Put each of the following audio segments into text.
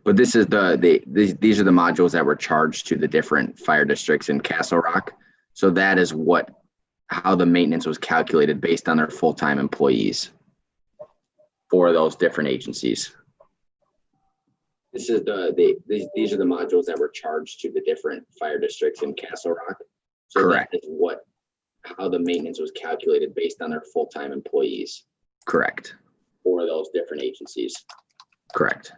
But this is these are the modules that were charged to the different fire districts in Castle Rock. So that is how the maintenance was calculated based on their full-time employees for those different agencies. This is these are the modules that were charged to the different fire districts in Castle Rock. So correct. That is how the maintenance was calculated based on their full-time employees. Correct. For those different agencies. Correct.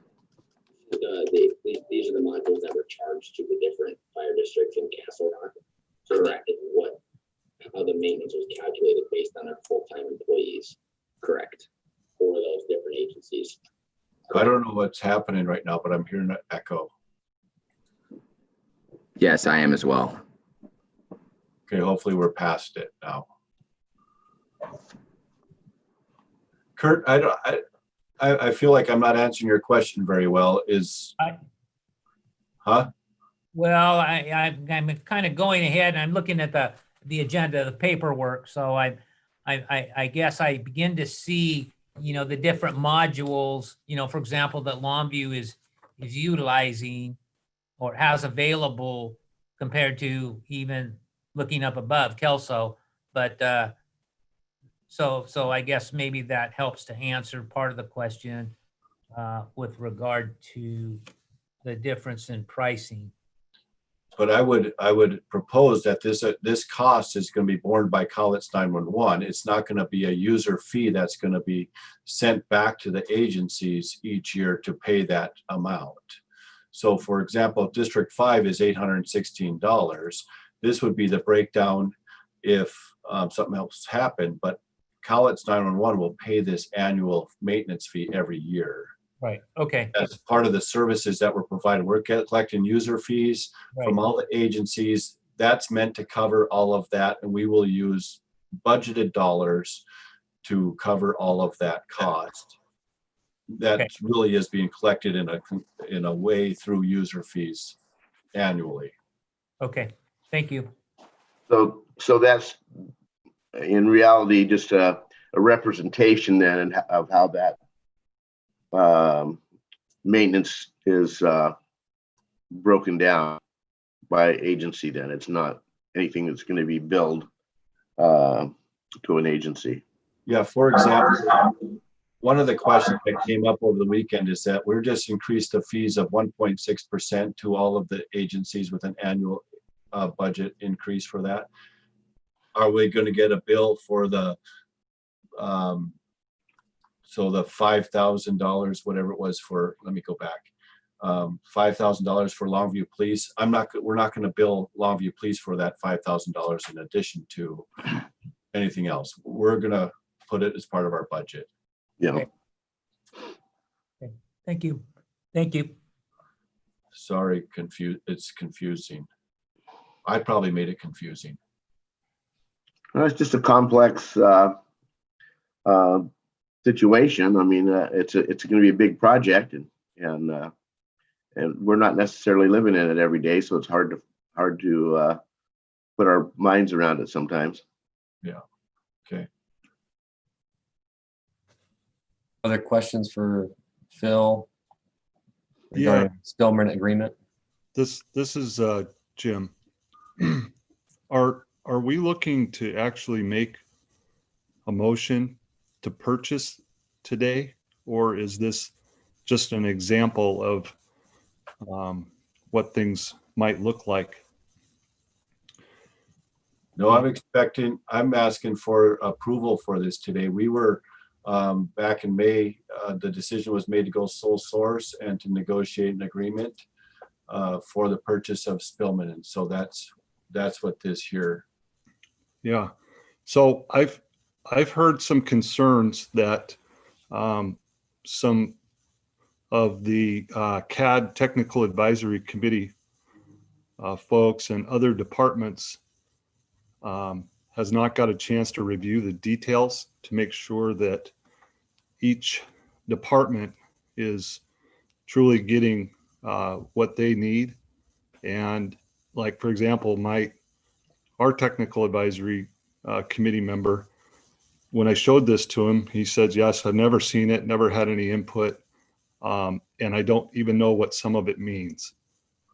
These are the modules that were charged to the different fire districts in Castle Rock. So correct. That is how the maintenance was calculated based on their full-time employees. Correct. For those different agencies. I don't know what's happening right now, but I'm hearing an echo. Yes, I am as well. Okay, hopefully we're past it now. Kurt, I feel like I'm not answering your question very well. Well, I'm kind of going ahead and I'm looking at the agenda, the paperwork. So I guess I begin to see, the different modules, for example, that Longview is utilizing or has available compared to even looking up above Kelso. But so I guess maybe that helps to answer part of the question with regard to the difference in pricing. But I would propose that this cost is going to be borne by Cowlitz 911. It's not going to be a user fee that's going to be sent back to the agencies each year to pay that amount. So for example, if District 5 is $816, this would be the breakdown if something else happened, but Cowlitz 911 will pay this annual maintenance fee every year. Right. Okay. As part of the services that we're providing, we're collecting user fees from all the agencies. That's meant to cover all of that, and we will use budgeted dollars to cover all of that cost. That really is being collected in a way through user fees annually. Okay. Thank you. So that's in reality just a representation then of how that maintenance is broken down by agency. Then it's not anything that's going to be billed to an agency. Yeah, for example, one of the questions that came up over the weekend is that we're just increased the fees of 1.6% to all of the agencies with an annual budget increase for that. Are we going to get a bill for the so the $5,000, whatever it was for, let me go back, $5,000 for Longview Police? We're not going to bill Longview Police for that $5,000 in addition to anything else. We're going to put it as part of our budget. Yeah. Okay. Thank you. Thank you. Sorry, it's confusing. I probably made it confusing. Well, it's just a complex situation. I mean, it's going to be a big project, and we're not necessarily living in it every day, so it's hard to put our minds around it sometimes. Yeah. Okay. Other questions for Phil regarding Stillman agreement? This is Jim. Are we looking to actually make a motion to purchase today, or is this just an example of what things might look like? No, I'm asking for approval for this today. We were back in May, the decision was made to go sole source and to negotiate an agreement for the purchase of Spillman. And so that's what this here. Yeah. So I've heard some concerns that some of the CAD Technical Advisory Committee folks and other departments has not got a chance to review the details to make sure that each department is truly getting what they need. And like, for example, our technical advisory committee member, when I showed this to him, he said, yes, I've never seen it, never had any input. And I don't even know what some of it means.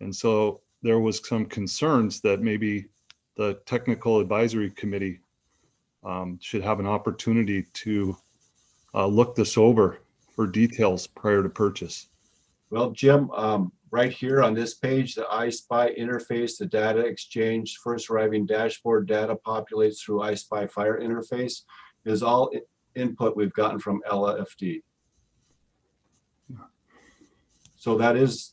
And so there was some concerns that maybe the technical advisory committee should have an opportunity to look this over for details prior to purchase. Well, Jim, right here on this page, the iSpy interface, the data exchange, first arriving dashboard data populates through iSpy Fire interface is all input we've gotten from LFD. So that is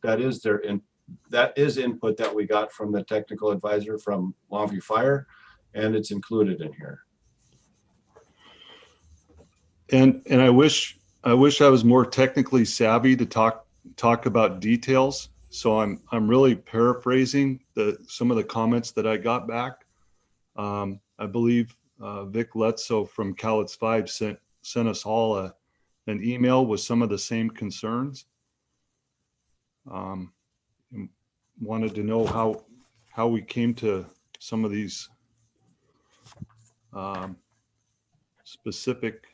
input that we got from the technical advisor from Longview Fire, and it's included in here. And I wish I was more technically savvy to talk about details. So I'm really paraphrasing some of the comments that I got back. I believe Vic Letso from Cowlitz 5 sent us all an email with some of the same concerns. Wanted to know how we came to some of these specific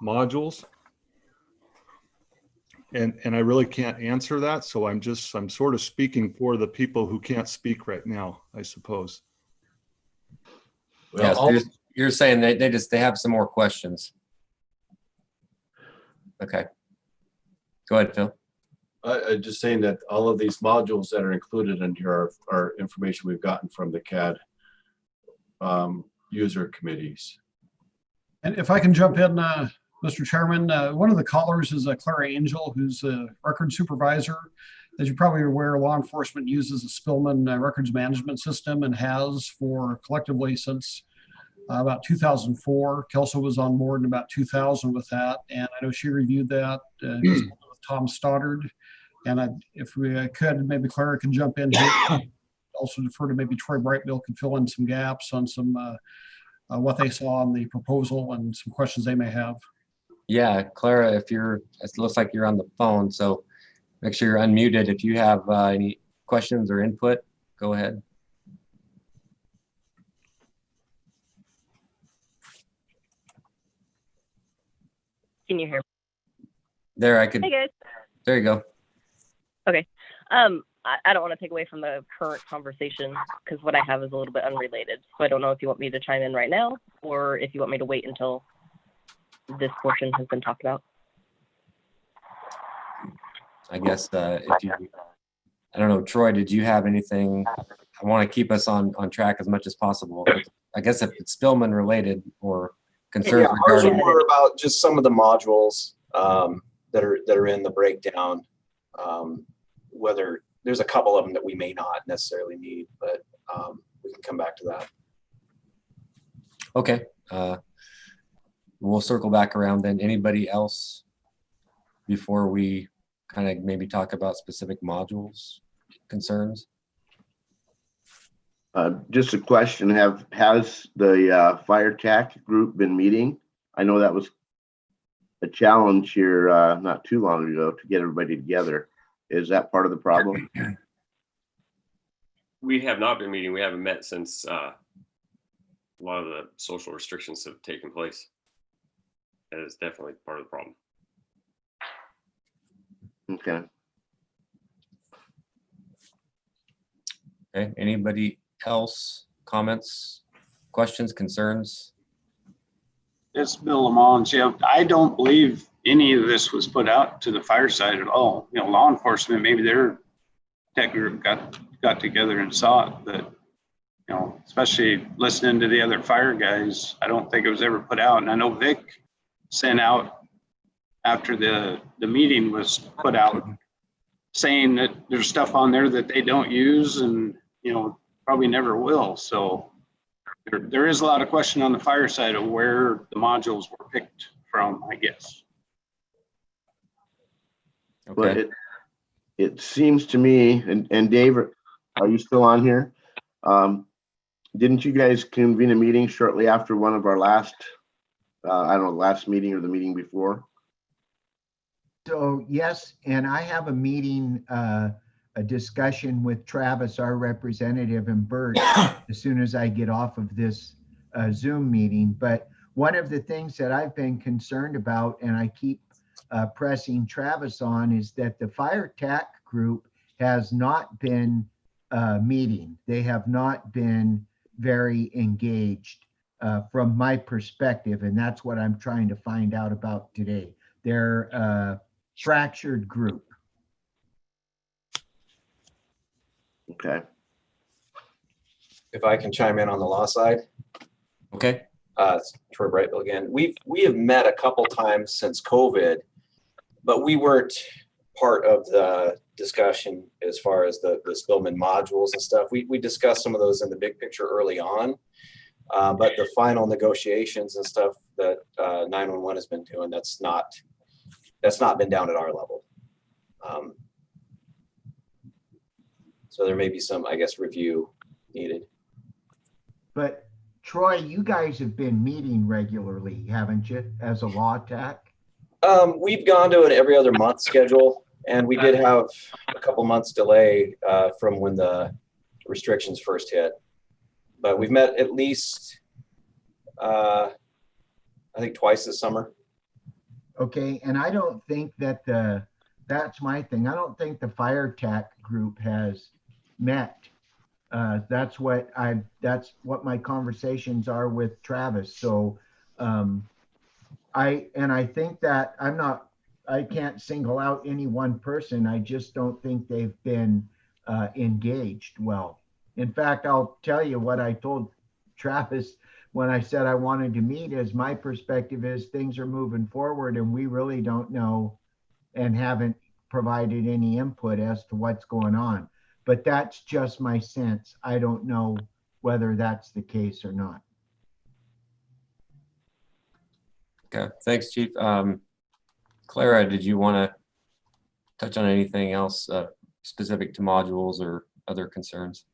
modules, and I really can't answer that, so I'm sort of speaking for the people who can't speak right now, I suppose. Well, Yes, you're saying they have some more questions. Okay, go ahead, Phil. I'm just saying that all of these modules that are included in here are information we've gotten from the CAD user committees. And if I can jump in, Mr. Chairman, one of the callers is Clara Angel, who's a record supervisor. As you probably are aware, law enforcement uses a Spillman records management system and has for collectively since about 2004. Kelso was on board in about 2000 with that. And I know she reviewed that with Tom Stoddard. And if we could, maybe Clara can jump in here. Also defer to maybe Troy Brightbill can fill in some gaps on some what they saw on the proposal and some questions they may have. Yeah, Clara, it looks like you're on the phone, so make sure you're unmuted. If you have any questions or input, go ahead. Can you hear me? There, I could. Hey guys. There you go. Okay. I don't want to take away from the current conversation because what I have is a little bit unrelated. So I don't know if you want me to chime in right now or if you want me to wait until this portion has been talked about. I guess I don't know, Troy, did you have anything? I want to keep us on track as much as possible. I guess if it's Spillman related or concerns ours are regarding. more about just some of the modules that are in the breakdown. Whether there's a couple of them that we may not necessarily need, but we can come back to that. Okay. We'll circle back around then. Anybody else before we kind of maybe talk about specific modules, concerns? Just a question, has the fire TAC group been meeting? I know that was a challenge here not too long ago to get everybody together. Is that part of the problem? We have not been meeting. We haven't met since a lot of the social restrictions have taken place. That is definitely part of the problem. Okay. Okay. Anybody else? Comments, questions, concerns? It's Bill Lamont. Yeah, I don't believe any of this was put out to the fire side at all. You know, law enforcement, maybe their tech group got together and saw it, but you know, especially listening to the other fire guys, I don't think it was ever put out. And I know Vic sent out after the meeting was put out saying that there's stuff on there that they don't use and, you know, probably never will. So there is a lot of question on the fire side of where the modules were picked from, I guess. Okay. But it seems to me, and Dave, are you still on here? Didn't you guys convene a meeting shortly after one of our last, I don't know, last meeting or the meeting before? So yes, and I have a meeting, a discussion with Travis, our representative, and Bert as soon as I get off of this Zoom meeting. But one of the things that I've been concerned about, and I keep pressing Travis on, is that the fire TAC group has not been meeting. They have not been very engaged from my perspective, and that's what I'm trying to find out about today. They're a fractured group. Okay. If I can chime in on the law side. Okay. It's Troy Brightville again. We have met a couple times since COVID, but we weren't part of the discussion as far as the Spillman modules and stuff. We discussed some of those in the big picture early on, but the final negotiations and stuff that 911 has been doing, that's not been down at our level. So there may be some, I guess, review needed. But Troy, you guys have been meeting regularly, haven't you, as a law TAC? We've gone to an every other month schedule, and we did have a couple months delay from when the restrictions first hit. But we've met at least, I think, twice this summer. Okay, and I don't think that that's my thing. I don't think the fire TAC group has met. That's what my conversations are with Travis. So I think that I can't single out any one person. I just don't think they've been engaged well. In fact, I'll tell you what I told Travis when I said I wanted to meet, is my perspective is things are moving forward and we really don't know and haven't provided any input as to what's going on. But that's just my sense. I don't know whether that's the case or not. Okay, thanks, Chief. Clara, did you want to touch on anything else specific to modules or other concerns?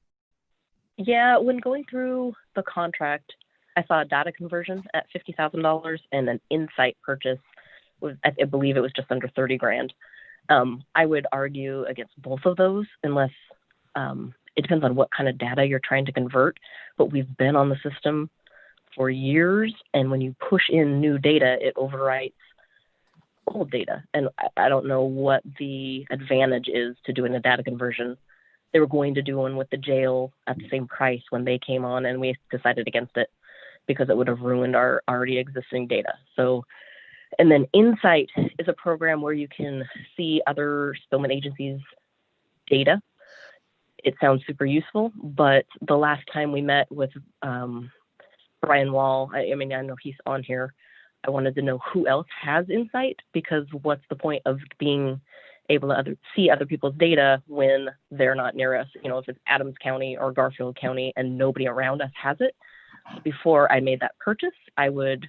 Yeah, when going through the contract, I saw a data conversion at $50,000 and an Insight purchase was, I believe it was just under 30 grand. I would argue against both of those unless it depends on what kind of data you're trying to convert, but we've been on the system for years, and when you push in new data, it overwrites old data. And I don't know what the advantage is to doing a data conversion. They were going to do one with the jail at the same price when they came on, and we decided against it because it would have ruined our already existing data. So, and then Insight is a program where you can see other Spillman agencies' data. It sounds super useful, but the last time we met with Brian Wall, I mean, I know he's on here. I wanted to know who else has Insight, because what's the point of being able to see other people's data when they're not near us? You know, if it's Adams County or Garfield County and nobody around us has it. Before I made that purchase, I would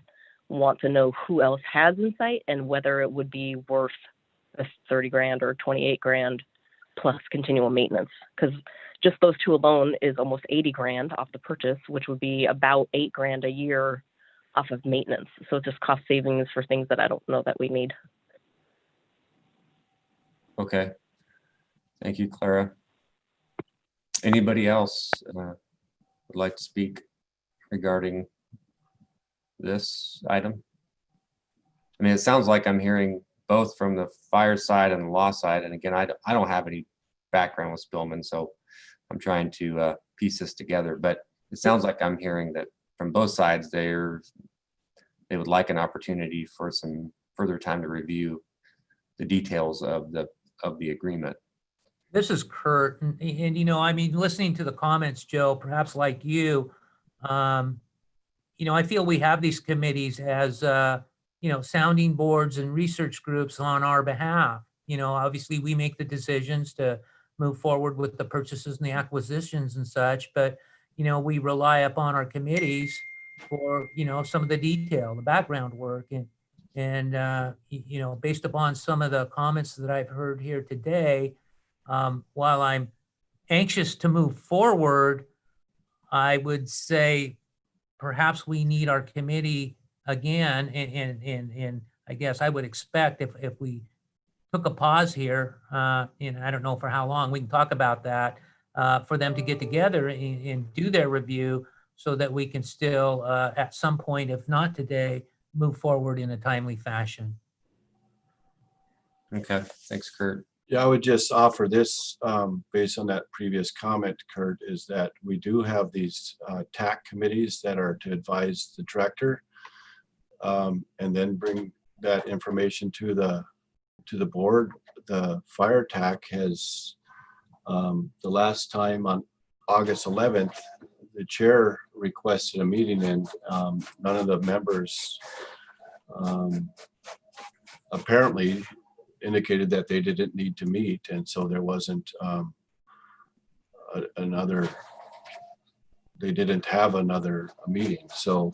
want to know who else has Insight and whether it would be worth the 30 grand or 28 grand plus continual maintenance, because just those two alone is almost 80 grand off the purchase, which would be about 8 grand a year off of maintenance. So just cost savings for things that I don't know that we need. Okay. Thank you, Clara. Anybody else would like to speak regarding this item? I mean, it sounds like I'm hearing both from the fire side and the law side. And again, I don't have any background with Spillman, so I'm trying to piece this together. But it sounds like I'm hearing that from both sides, they would like an opportunity for some further time to review the details of the agreement. This is Kurt, and you know, I mean, listening to the comments, Joe, perhaps like you, you know, I feel we have these committees as you know, sounding boards and research groups on our behalf. You know, obviously we make the decisions to move forward with the purchases and the acquisitions and such, but you know, we rely upon our committees for, you know, some of the detail, the background work, and you know, based upon some of the comments that I've heard here today, while I'm anxious to move forward, I would say perhaps we need our committee again, and I guess I would expect if we took a pause here, and I don't know for how long, we can talk about that, for them to get together and do their review so that we can still, at some point, if not today, move forward in a timely fashion. Okay, thanks, Kurt. Yeah, I would just offer this, based on that previous comment, Kurt, is that we do have these TAC committees that are to advise the director, and then bring that information to the board. The fire TAC has, the last time on August 11th, the chair requested a meeting, and none of the members apparently indicated that they didn't need to meet, and so there wasn't they didn't have another meeting. So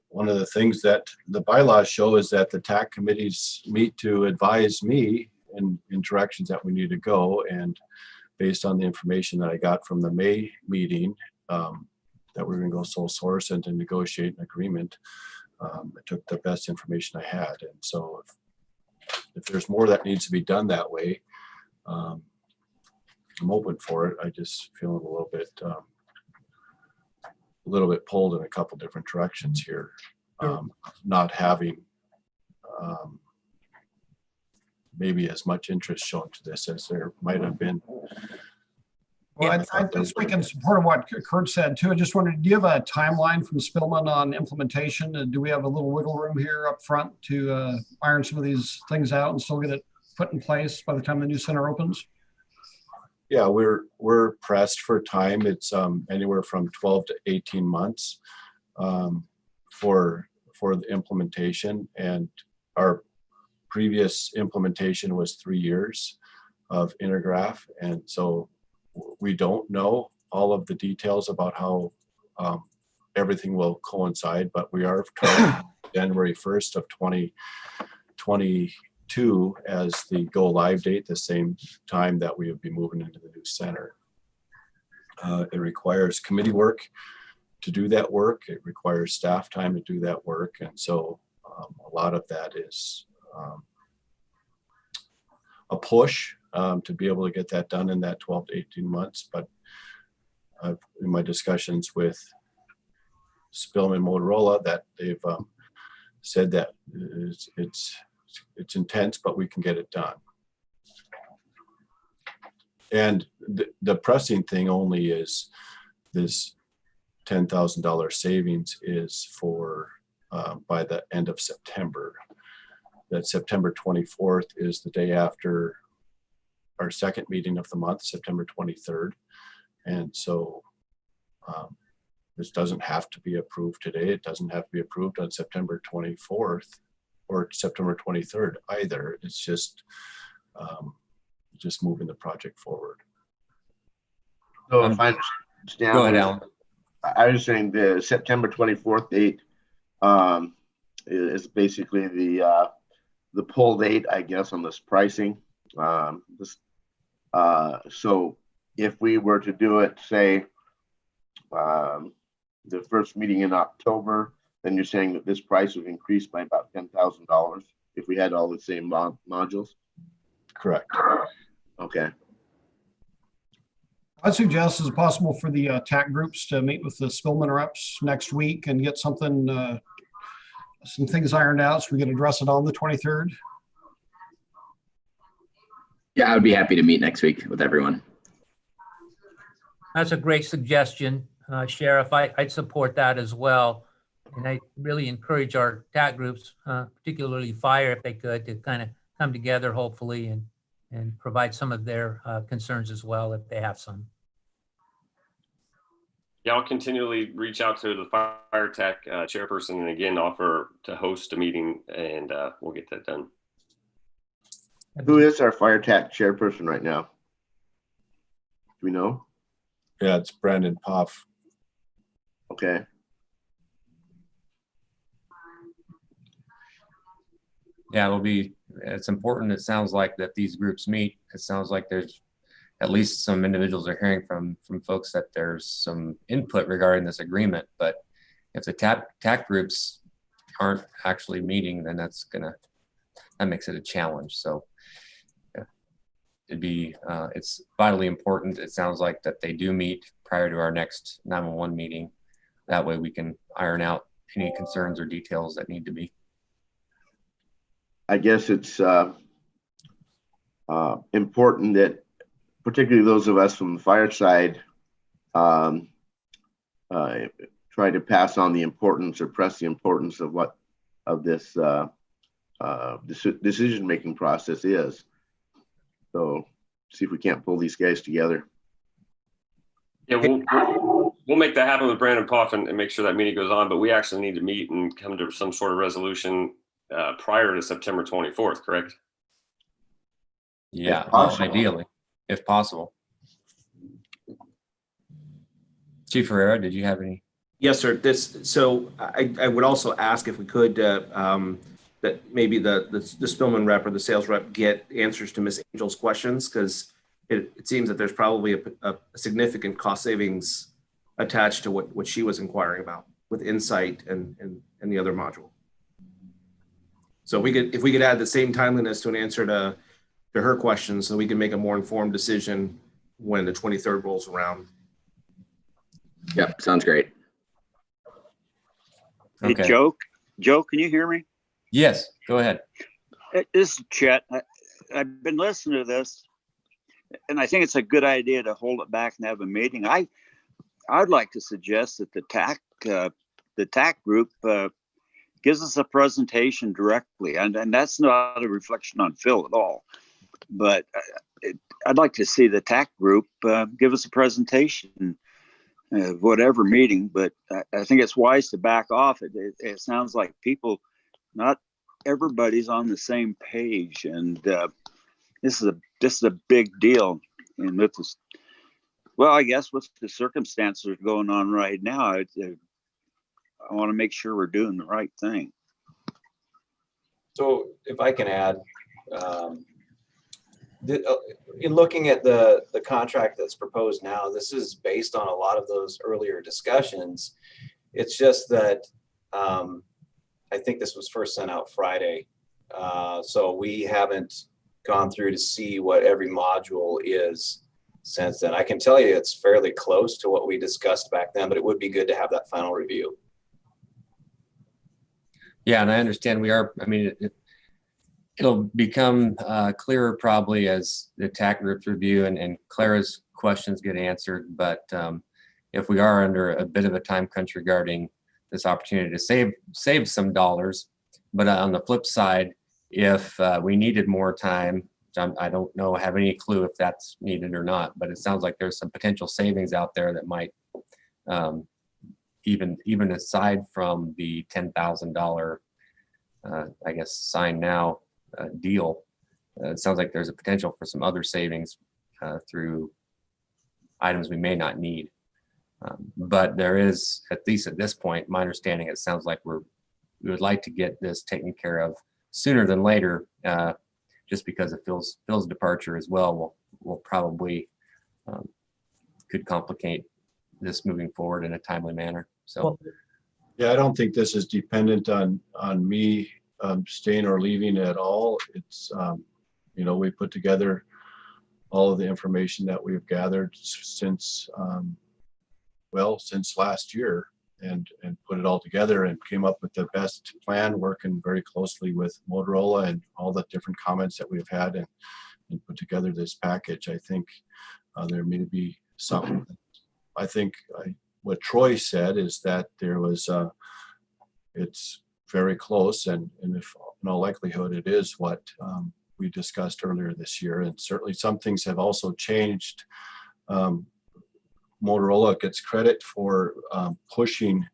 one of the things that the bylaws show is that the TAC committees meet to advise me in directions that we need to go, and based on the information that I got from the May meeting, that we're going to go sole source and to negotiate an agreement, I took the best information I had. And so if there's more that needs to be done that way, I'm open for it. I just feel a little bit pulled in a couple different directions here. Not having maybe as much interest shown to this as there might have been. Well, I speak in support of what Kurt said too. I just wondered, do you have a timeline from Spillman on implementation? Do we have a little wiggle room here up front to iron some of these things out and still get it put in place by the time the new center opens? Yeah, we're pressed for time. It's anywhere from 12 to 18 months for the implementation, and our previous implementation was 3 years of Intergraph, and so we don't know all of the details about how everything will coincide, but we are targeting January 1st of 2022 as the go live date, the same time that we would be moving into the new center. It requires committee work to do that work. It requires staff time to do that work. And so a lot of that is a push to be able to get that done in that 12 to 18 months. But in my discussions with Spillman Motorola, that they've said that it's intense, but we can get it done. And the pressing thing only is this $10,000 savings is for by the end of September. That September 24th is the day after our second meeting of the month, September 23rd. And so this doesn't have to be approved today. It doesn't have to be approved on September 24th or September 23rd either. It's just moving the project forward. So if I understand, Go ahead, Alan. I was saying the September 24th date is basically the pull date, I guess, on this pricing. So if we were to do it, say, the first meeting in October, then you're saying that this price would increase by about $10,000 if we had all the same modules? Correct. Okay. I'd suggest, is it possible for the TAC groups to meet with the Spillman reps next week and get something, some things ironed out so we can address it on the 23rd? Yeah, I would be happy to meet next week with everyone. That's a great suggestion, Sheriff. I'd support that as well. And I really encourage our TAC groups, particularly fire, if they could, to kind of come together, hopefully, and provide some of their concerns as well, if they have some. Yeah, I'll continually reach out to the fire TAC chairperson and again offer to host a meeting, and we'll get that done. Who is our fire TAC chairperson right now? Do we know? Yeah, it's Brandon Poff. Okay. Yeah, it's important. It sounds like that these groups meet. It sounds like there's at least some individuals are hearing from folks that there's some input regarding this agreement. But if the TAC groups aren't actually meeting, then that makes it a challenge. So yeah, it's vitally important. It sounds like that they do meet prior to our next 911 meeting. That way we can iron out any concerns or details that need to be. I guess it's important that particularly those of us from the fire side try to pass on the importance or press the importance of this decision-making process is. So see if we can't pull these guys together. Yeah, we'll make that happen with Brandon Puff and make sure that meeting goes on, but we actually need to meet and come to some sort of resolution prior to September 24th, correct? Yeah, well, ideally, if possible. Chief Herrera, did you have any? Yes, sir. So I would also ask if we could that maybe the Spillman rep or the sales rep get answers to Ms. Angel's questions, because it seems that there's probably a significant cost savings attached to what she was inquiring about with Insight and the other module. So if we could add the same timeliness to an answer to her questions, so we can make a more informed decision when the 23rd rolls around. Yep, sounds great. Okay. Hey, Joe, can you hear me? Yes, go ahead. This is Chet. I've been listening to this, and I think it's a good idea to hold it back and have a meeting. I'd like to suggest that the TAC group gives us a presentation directly, and that's not a reflection on Phil at all. But I'd like to see the TAC group give us a presentation, whatever meeting. But I think it's wise to back off. It sounds like not everybody's on the same page, and this is a big deal. And with this, well, I guess with the circumstances going on right now, I want to make sure we're doing the right thing. So if I can add, in looking at the contract that's proposed now, this is based on a lot of those earlier discussions. It's just that I think this was first sent out Friday. So we haven't gone through to see what every module is since then. I can tell you it's fairly close to what we discussed back then, but it would be good to have that final review. Yeah, and I understand it'll become clearer probably as the TAC group's review and Clara's questions get answered. But if we are under a bit of a time crunch regarding this opportunity to save some dollars, but on the flip side, if we needed more time, I don't have any clue if that's needed or not, but it sounds like there's some potential savings out there that might, even aside from the $10,000, I guess, sign now deal. It sounds like there's a potential for some other savings through items we may not need. But there is, at least at this point, my understanding, it sounds like we would like to get this taken care of sooner than later, just because of Phil's departure as well will probably could complicate this moving forward in a timely manner. So, yeah, I don't think this is dependent on me staying or leaving at all. It's we put together all of the information that we've gathered since last year and put it all together and came up with the best plan, working very closely with Motorola and all the different comments that we've had and put together this package. I think there may be something. I think what Troy said is that there was it's very close, and if in all likelihood it is what we discussed earlier this year. And certainly some things have also changed. Motorola gets credit for pushing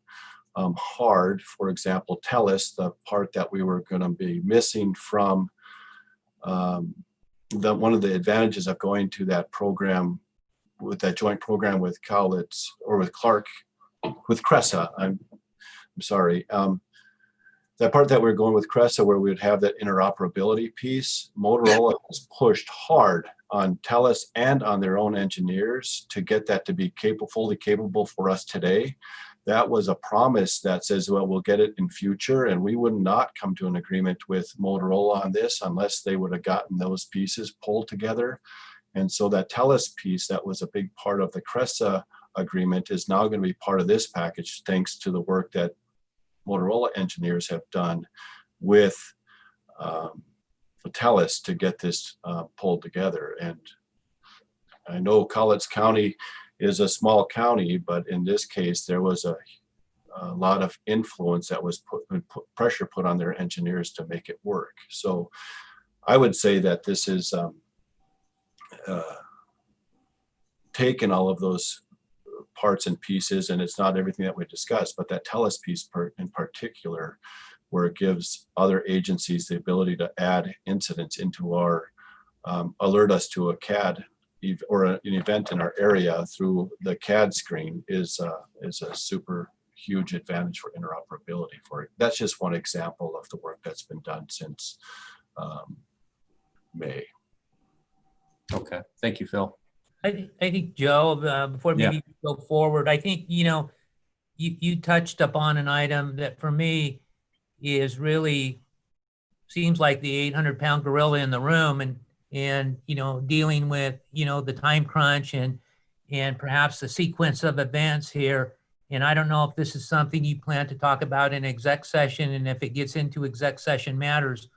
hard. For example, TELUS, the part that we were going to be missing from one of the advantages of going to that program, with that joint program with Cowlitz or with Clark, with Cressa. I'm sorry. That part that we're going with Cressa, where we would have that interoperability piece, Motorola has pushed hard on TELUS and on their own engineers to get that to be fully capable for us today. That was a promise that says, well, we'll get it in future, and we would not come to an agreement with Motorola on this unless they would have gotten those pieces pulled together. And so that TELUS piece, that was a big part of the Cressa agreement is now going to be part of this package, thanks to the work that Motorola engineers have done with Cowlitz to get this pulled together. And I know Cowlitz County is a small county, but in this case, there was a lot of influence that was put pressure put on their engineers to make it work. So I would say that this is taken all of those parts and pieces, and it's not everything that we discussed, but that Cowlitz piece in particular, where it gives other agencies the ability to add incidents into our, alert us to a CAD or an event in our area through the CAD screen is a super huge advantage for interoperability for it. That's just one example of the work that's been done since May. Okay, thank you, Phil. I think, Joe, before maybe you go forward, I think, you touched upon an item that for me is really seems like the 800-pound gorilla in the room, and dealing with the time crunch and perhaps the sequence of events here. And I don't know if this is something you plan to talk about in exec session, and if it gets into exec session matters,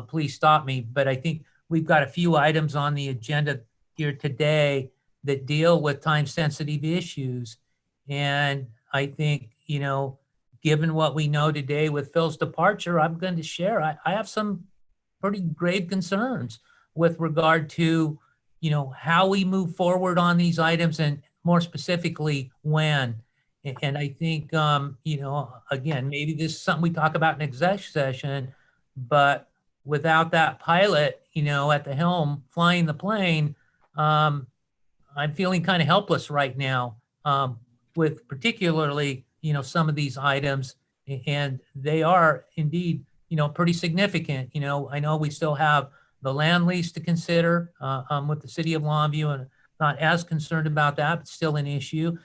please stop me. But I think we've got a few items on the agenda here today that deal with time-sensitive issues. And I think, given what we know today with Phil's departure, I'm going to share, I have some pretty grave concerns with regard to, how we move forward on these items, and more specifically, when. And I think, again, maybe this is something we talk about in exec session, but without that pilot, at the helm flying the plane, I'm feeling kind of helpless right now, with particularly, some of these items, and they are indeed, pretty significant. I know we still have the land lease to consider with the city of Longview, and not as concerned about that, but still an issue.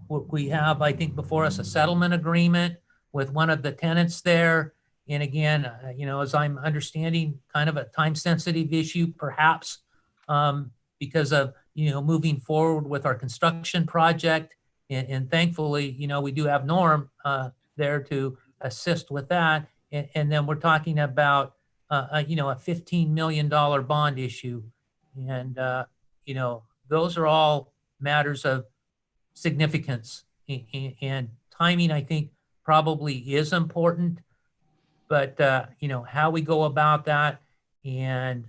We have, I think, before us a settlement agreement with one of the tenants there. And again, as I'm understanding, kind of a time-sensitive issue, perhaps because of, moving forward with our construction project. And thankfully, we do have Norm there to assist with that. And then we're talking about, a $15 million bond issue. And, those are all matters of significance. And timing, I think, probably is important. But, how we go about that and,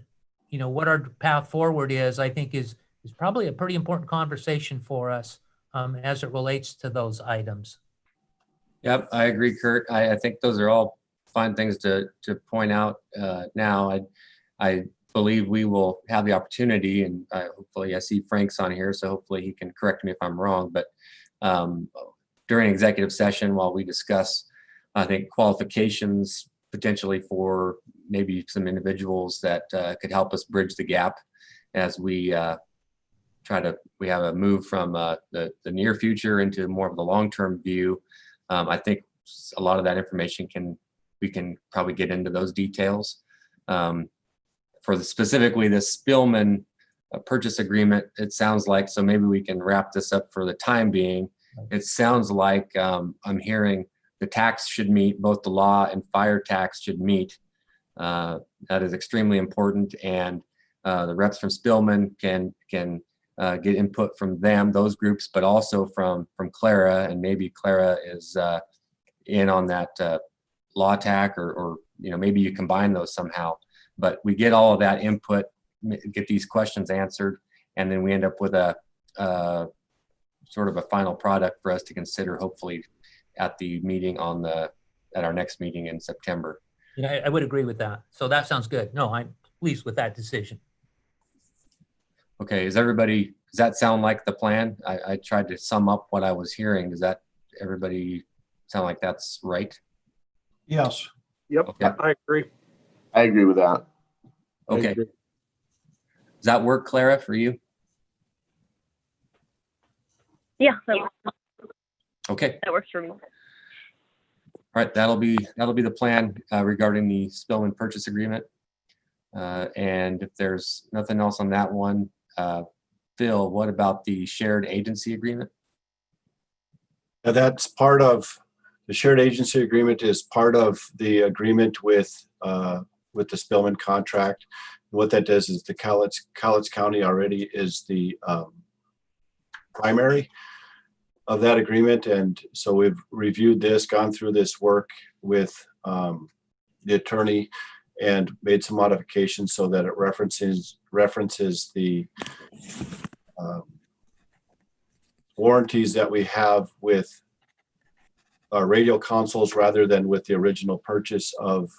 what our path forward is, I think is probably a pretty important conversation for us as it relates to those items. Yep, I agree, Kurt. I think those are all fine things to point out now. I believe we will have the opportunity, and hopefully I see Frank's on here, so hopefully he can correct me if I'm wrong, but during executive session, while we discuss, I think, qualifications potentially for maybe some individuals that could help us bridge the gap as we we have a move from the near future into more of the long-term view. I think a lot of that information we can probably get into those details. For specifically the Spillman purchase agreement, it sounds like, so maybe we can wrap this up for the time being. It sounds like I'm hearing the tax should meet, both the law and fire tax should meet. That is extremely important, and the reps from Spillman can get input from those groups, but also from Clara, and maybe Clara is in on that law tax, or maybe you combine those somehow. But we get all of that input, get these questions answered, and then we end up with a sort of a final product for us to consider, hopefully at the meeting at our next meeting in September. Yeah, I would agree with that. So that sounds good. No, I'm pleased with that decision. Okay, does that sound like the plan? I tried to sum up what I was hearing. Does that everybody sound like that's right? Yes. Yep, Okay. I agree. I agree with that. Okay. Does that work, Clara, for you? Yeah, Okay. that works for me. All right, that'll be the plan regarding the Spillman purchase agreement. And if there's nothing else on that one, Phil, what about the shared agency agreement? And that's part of the shared agency agreement is part of the agreement with the Spillman contract. What that does is the Cowlitz County already is the primary of that agreement. And so we've reviewed this, gone through this work with the attorney and made some modifications so that it references the warranties that we have with radio consoles rather than with the original purchase of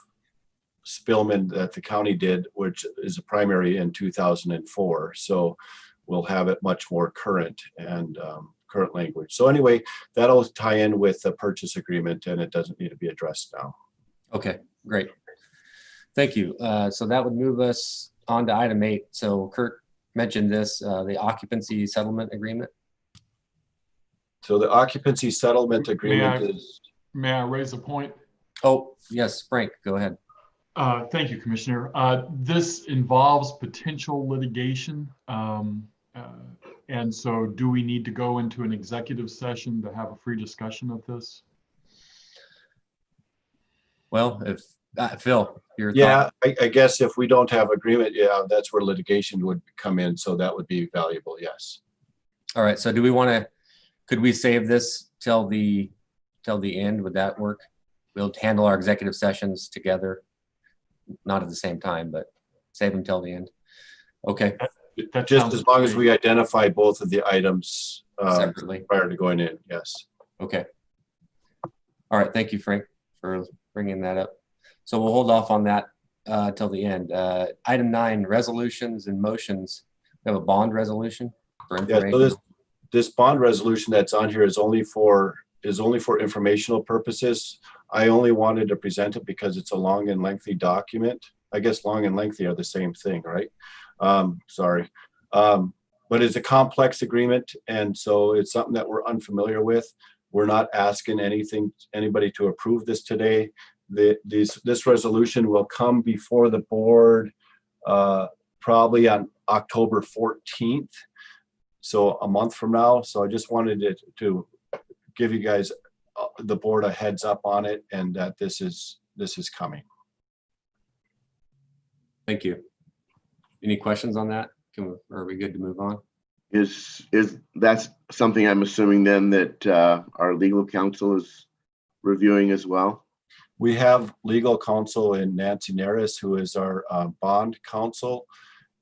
Spillman that the county did, which is a primary in 2004. So we'll have it much more current and current language. So anyway, that'll tie in with the purchase agreement and it doesn't need to be addressed now. Okay, great. Thank you. So that would move us on to item 8. So Kurt mentioned this, the occupancy settlement agreement. So the occupancy settlement agreement is. May I raise a point? Oh, yes, Frank, go ahead. Thank you, Commissioner. This involves potential litigation. And so do we need to go into an executive session to have a free discussion of this? Well, if Phil, your thought? I guess if we don't have agreement, yeah, that's where litigation would come in. So that would be valuable. Yes. All right. So do we want to, could we save this till the end? Would that work? We'll handle our executive sessions together, not at the same time, but save them till the end. Okay. That just as long as we identify both of the items separately prior to going in. Yes. Okay. All right. Thank you, Frank, for bringing that up. So we'll hold off on that till the end. Item 9, resolutions and motions. We have a bond resolution for information. Yeah, so this bond resolution that's on here is only for informational purposes. I only wanted to present it because it's a long and lengthy document. I guess long and lengthy are the same thing, right? Sorry. But it's a complex agreement. And so it's something that we're unfamiliar with. We're not asking anybody to approve this today. This resolution will come before the board probably on October 14th. So a month from now. So I just wanted to give you guys, the board, a heads up on it and that this is coming. Thank you. Any questions on that? Are we good to move on? Is that's something I'm assuming then that our legal counsel is reviewing as well? We have legal counsel in Nancy Neris, who is our bond counsel,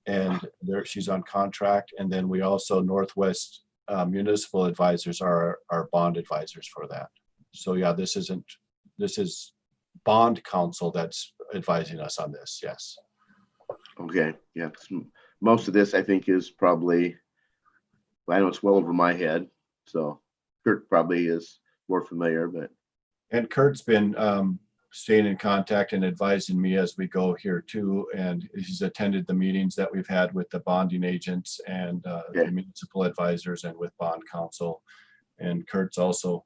and she's on contract. And then we also Northwest Municipal Advisors are our bond advisors for that. So yeah, this is bond counsel that's advising us on this. Yes. Okay. Yeah. Most of this I think is probably, I know it's well over my head. So Kurt probably is more familiar, but. And Kurt's been staying in contact and advising me as we go here too. And he's attended the meetings that we've had with the bonding agents and the municipal advisors and with bond counsel. And Kurt's also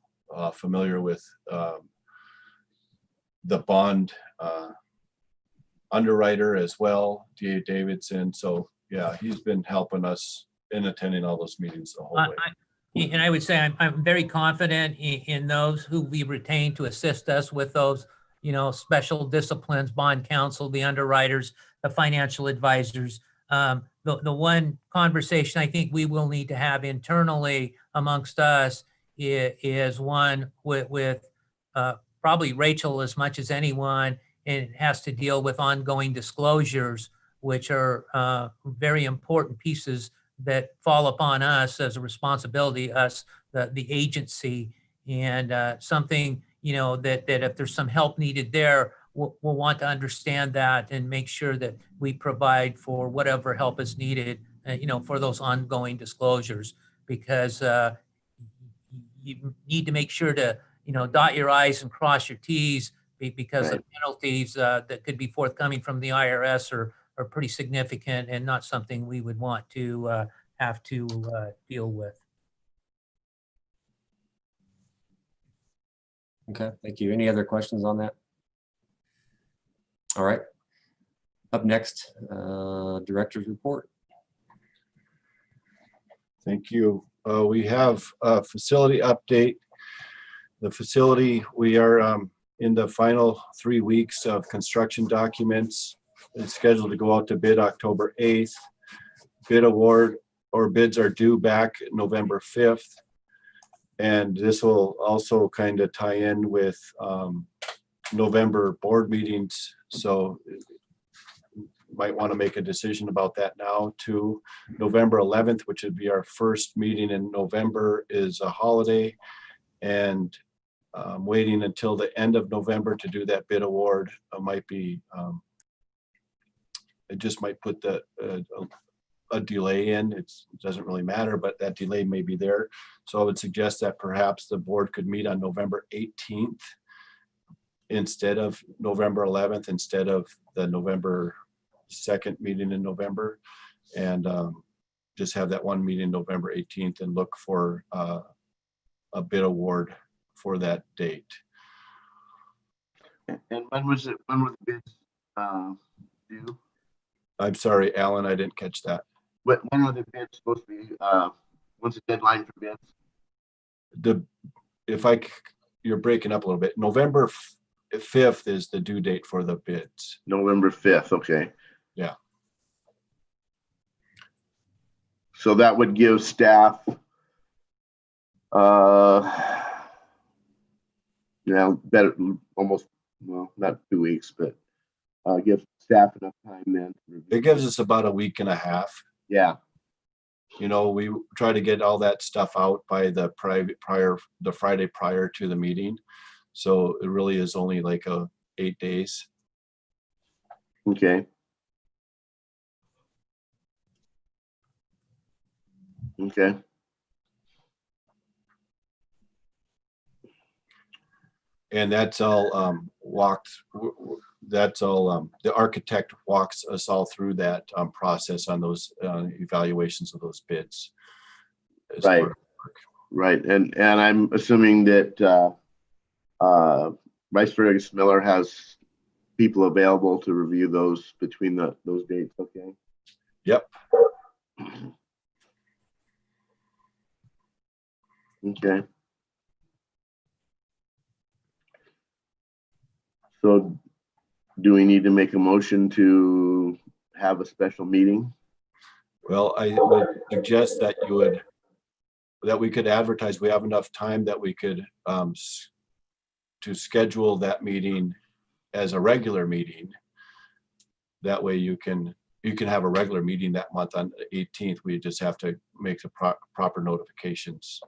familiar with the bond underwriter as well, D.A. Davidson. So yeah, he's been helping us in attending all those meetings the whole way. And I would say I'm very confident in those who we retain to assist us with those, special disciplines, bond counsel, the underwriters, the financial advisors. The one conversation I think we will need to have internally amongst us is one with probably Rachel as much as anyone, and it has to deal with ongoing disclosures, which are very important pieces that fall upon us as a responsibility, the agency, and something, that if there's some help needed there, we'll want to understand that and make sure that we provide for whatever help is needed, for those ongoing disclosures, because you need to make sure to, dot your I's and cross your T's, because the penalties that could be forthcoming from the IRS are pretty significant and not something we would want to have to deal with. Okay, thank you. Any other questions on that? All right. Up next, director's report. Thank you. We have a facility update. The facility, we are in the final 3 weeks of construction documents. It's scheduled to go out to bid October 8th. Bid award or bids are due back November 5th. And this will also kind of tie in with November board meetings. So you might want to make a decision about that now too. November 11th, which would be our first meeting in November, is a holiday. And waiting until the end of November to do that bid award might be, it just might put a delay in. It doesn't really matter, but that delay may be there. So I would suggest that perhaps the board could meet on November 18th instead of November 11th, instead of the November 2nd meeting in November, and just have that one meeting November 18th and look for a bid award for that date. And when were the bids due? I'm sorry, Alan, I didn't catch that. When are the bids supposed to be, what's the deadline for bids? You're breaking up a little bit. November 5th is the due date for the bids. November 5th, okay. Yeah. So that would give staff, better, almost, well, not 2 weeks, but give staff enough time then. It gives us about a week and a half. Yeah. You know, we try to get all that stuff out by the Friday prior to the meeting. So it really is only like 8 days. Okay. Okay. And that's all the architect walks us all through that process on those evaluations of those bids. Right. Right. And I'm assuming that Vice Fergus Miller has people available to review those between those dates. Okay. Yep. Okay. So do we need to make a motion to have a special meeting? Well, I would suggest that we could advertise. We have enough time that we could to schedule that meeting as a regular meeting. That way you can have a regular meeting that month on the 18th. We just have to make the proper notifications.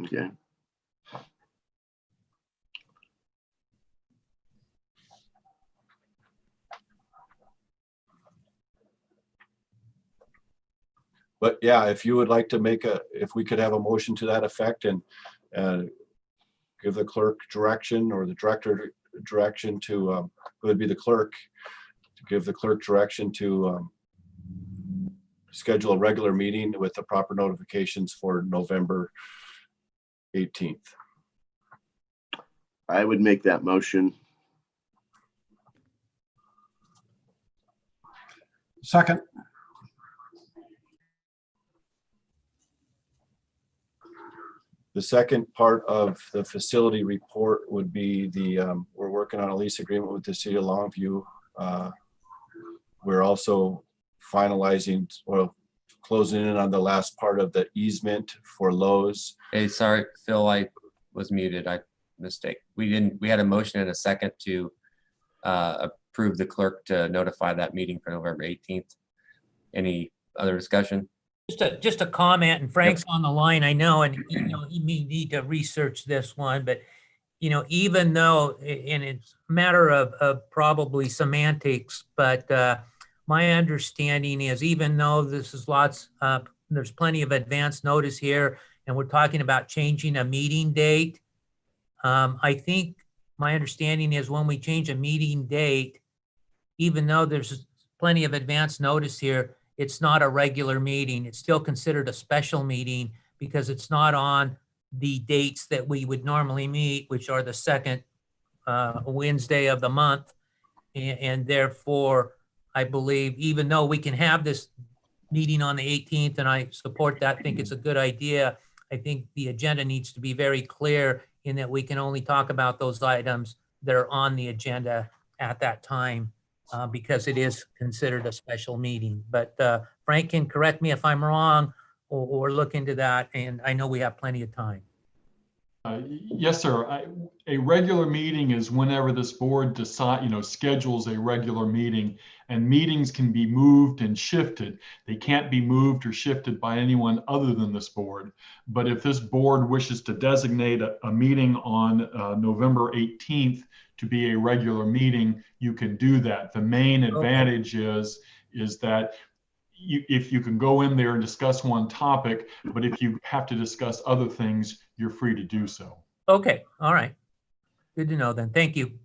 Okay. But yeah, if you would like to if we could have a motion to that effect and give the clerk direction, or the director direction to, it would be the clerk, to give the clerk direction to schedule a regular meeting with the proper notifications for November 18th. I would make that motion. Second. The second part of the facility report would be we're working on a lease agreement with the city of Longview. We're also finalizing or closing in on the last part of the easement for Lowe's. Hey, sorry, Phil, I was muted. Mistake. We had a motion and a second to approve the clerk to notify that meeting for November 18th. Any other discussion? Just a comment, and Frank's on the line, I know, and he may need to research this one, but even though, and it's a matter of probably semantics, but my understanding is, even though this is there's plenty of advance notice here, and we're talking about changing a meeting date. I think my understanding is when we change a meeting date, even though there's plenty of advance notice here, it's not a regular meeting. It's still considered a special meeting because it's not on the dates that we would normally meet, which are the second Wednesday of the month. And therefore, I believe, even though we can have this meeting on the 18th, and I support that, think it's a good idea, I think the agenda needs to be very clear in that we can only talk about those items that are on the agenda at that time, because it is considered a special meeting. But Frank can correct me if I'm wrong, or look into that, and I know we have plenty of time. Yes, sir. A regular meeting is whenever this board schedules a regular meeting, and meetings can be moved and shifted. They can't be moved or shifted by anyone other than this board. But if this board wishes to designate a meeting on November 18th to be a regular meeting, you can do that. The main advantage is that if you can go in there and discuss one topic, but if you have to discuss other things, you're free to do so. Okay, all right. Good to know then. Thank you.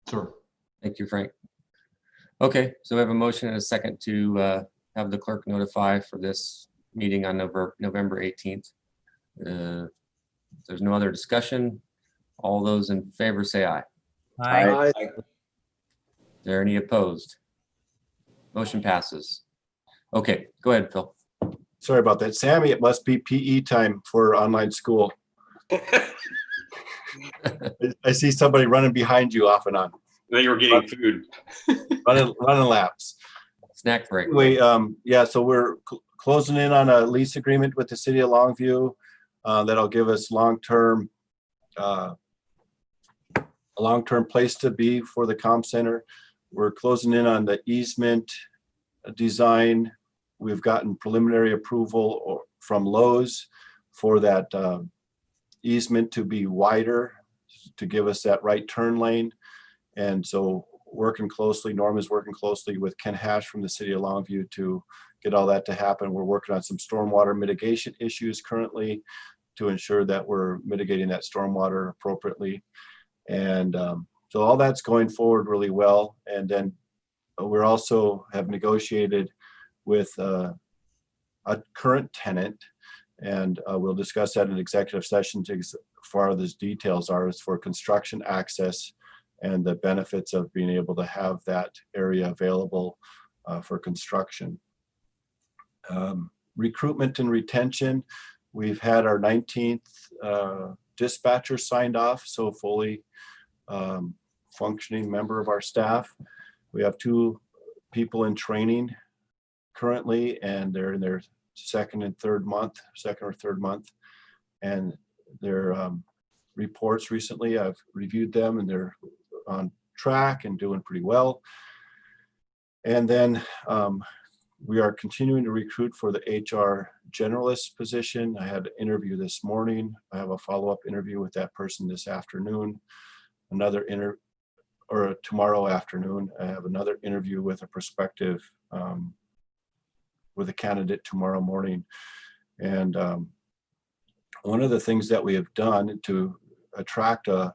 Sure. Thank you, Frank. Okay, so we have a motion and a second to have the clerk notify for this meeting on November 18th. If there's no other discussion, all those in favor say aye. Aye. Is there any opposed? Motion passes. Okay, go ahead, Phil. Sorry about that. Sammy, it must be PE time for online school. I see somebody running behind you off and on. They were getting food. running laps. Snack break. Anyway, yeah, so we're closing in on a lease agreement with the city of Longview that'll give us a long-term place to be for the comm center. We're closing in on the easement design. We've gotten preliminary approval from Lowe's for that easement to be wider to give us that right turn lane. And so Norm is working closely with Ken Hash from the city of Longview to get all that to happen. We're working on some stormwater mitigation issues currently to ensure that we're mitigating that stormwater appropriately. And so all that's going forward really well. And then we're also have negotiated with a current tenant, and we'll discuss that in executive session as far as those details are, as for construction access and the benefits of being able to have that area available for construction. Recruitment and retention, we've had our 19th dispatcher signed off, so fully functioning member of our staff. We have 2 people in training currently, and they're in their second or third month, and their reports recently, I've reviewed them, and they're on track and doing pretty well. And then we are continuing to recruit for the HR generalist position. I had an interview this morning. I have a follow-up interview with that person this afternoon. Tomorrow afternoon, I have another interview with a prospective, with a candidate tomorrow morning. And one of the things that we have done to attract a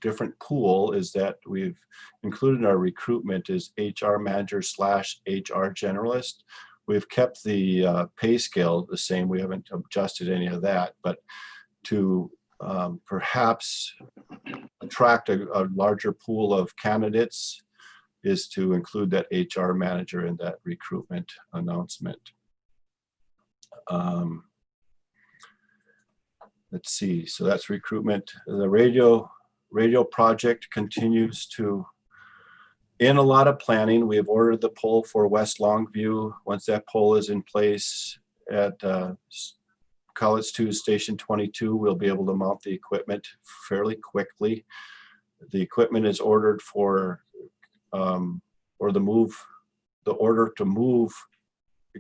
different pool is that we've included in our recruitment is HR manager / HR generalist. We've kept the pay scale the same. We haven't adjusted any of that, but to perhaps attract a larger pool of candidates is to include that HR manager in that recruitment announcement. Let's see, so that's recruitment. The radio project continues to, in a lot of planning. We have ordered the pole for West Longview. Once that pole is in place at Cowlitz 2 Station 22, we'll be able to mount the equipment fairly quickly. The equipment is ordered for, the order to move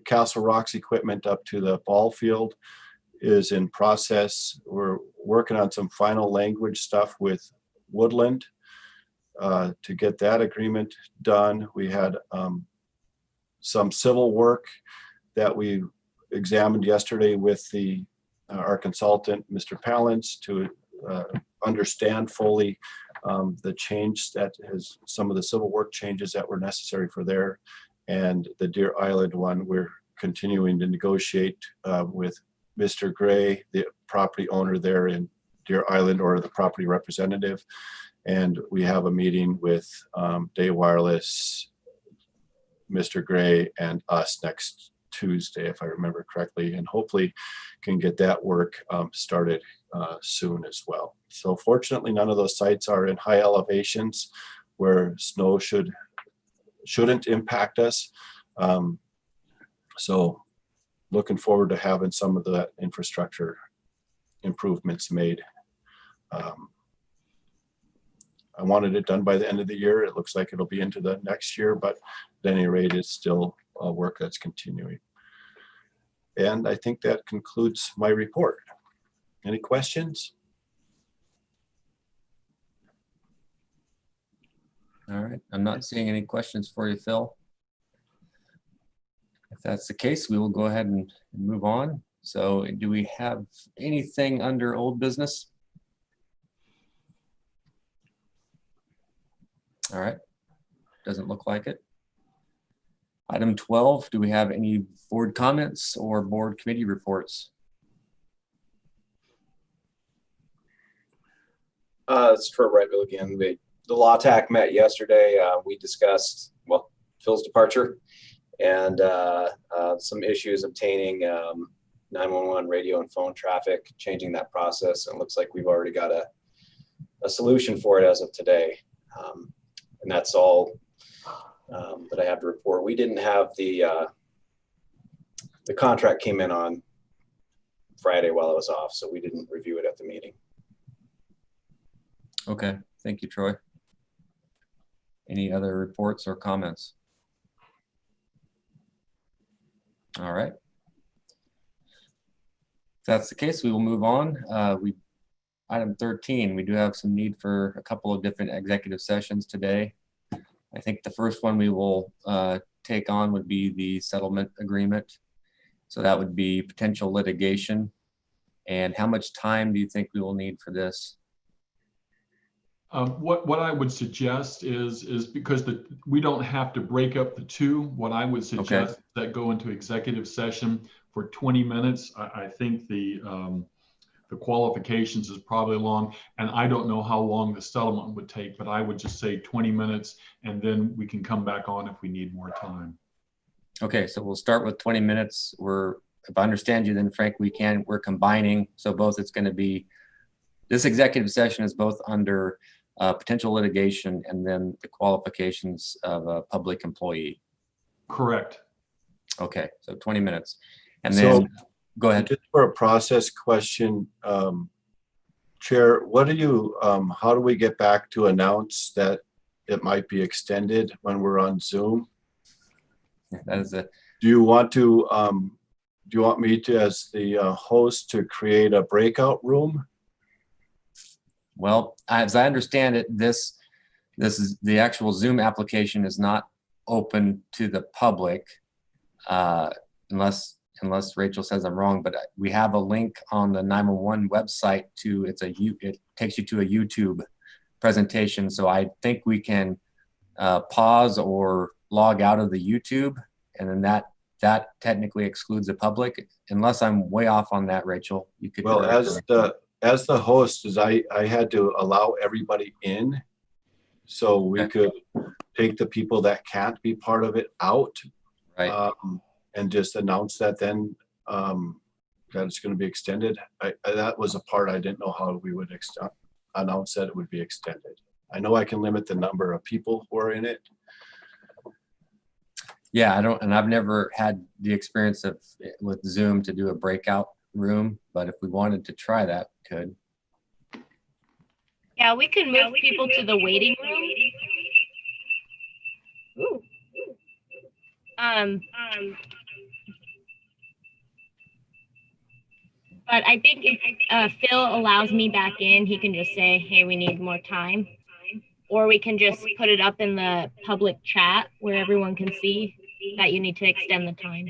Castle Rock's equipment up to the ball field is in process. We're working on some final language stuff with Woodland to get that agreement done. We had some civil work that we examined yesterday with our consultant, Mr. Palance, to understand fully the change that has, some of the civil work changes that were necessary for there. And the Deer Island one, we're continuing to negotiate with Mr. Gray, the property owner there in Deer Island, or the property representative. And we have a meeting with Day Wireless, Mr. Gray, and us next Tuesday, if I remember correctly, and hopefully can get that work started soon as well. So fortunately, none of those sites are in high elevations where snow shouldn't impact us. So looking forward to having some of the infrastructure improvements made. I wanted it done by the end of the year. It looks like it'll be into the next year, but at any rate, it's still work that's continuing. And I think that concludes my report. Any questions? All right, I'm not seeing any questions for you, Phil. If that's the case, we will go ahead and move on. So do we have anything under old business? All right, doesn't look like it. Item 12, do we have any board comments or board committee reports? It's Troy Brightville again. The Law TAC met yesterday. We discussed, well, Phil's departure and some issues obtaining 911 radio and phone traffic, changing that process. And it looks like we've already got a solution for it as of today. And that's all that I have to report. We didn't have the contract came in on Friday while I was off, so we didn't review it at the meeting. Okay, thank you, Troy. Any other reports or comments? All right. If that's the case, we will move on. Item 13, we do have some need for a couple of different executive sessions today. I think the first one we will take on would be the settlement agreement. So that would be potential litigation. And how much time do you think we will need for this? What I would suggest is because we don't have to break up the two, what I would suggest that go into executive session for 20 minutes. I think the qualifications is probably long, and I don't know how long the settlement would take, but I would just say 20 minutes, and then we can come back on if we need more time. Okay, so we'll start with 20 minutes. If I understand you, then Frank, we're combining. So both it's going to be, this executive session is both under potential litigation and then the qualifications of a public employee. Correct. Okay, so 20 minutes. And then go ahead. Just for a process question, Chair, how do we get back to announce that it might be extended when we're on Zoom? That is it. Do you want me to, as the host, to create a breakout room? Well, as I understand it, this is the actual Zoom application is not open to the public unless Rachel says I'm wrong, but we have a link on the 911 website it takes you to a YouTube presentation. So I think we can pause or log out of the YouTube, and then that technically excludes the public, unless I'm way off on that, Rachel. You could. Well, as the host, I had to allow everybody in, so we could take the people that can't be part of it out, right? And just announce that then that it's going to be extended. That was a part I didn't know how we would announce that it would be extended. I know I can limit the number of people who are in it. Yeah, I've never had the experience with Zoom to do a breakout room, but if we wanted to try that, we could. Yeah, we could move people to the waiting room. Ooh. But I think if Phil allows me back in, he can just say, hey, we need more time. Or we can just put it up in the public chat where everyone can see that you need to extend the time.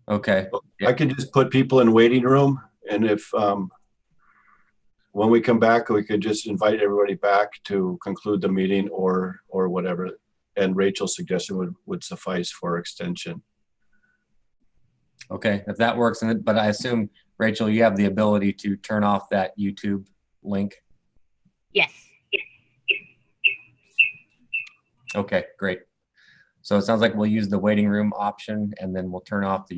Okay. I can just put people in waiting room, and if when we come back, we could just invite everybody back to conclude the meeting or whatever. And Rachel's suggestion would suffice for extension. Okay, if that works, but I assume, Rachel, you have the ability to turn off that YouTube link? Yes. Okay, great. So it sounds like we'll use the waiting room option and then we'll turn off the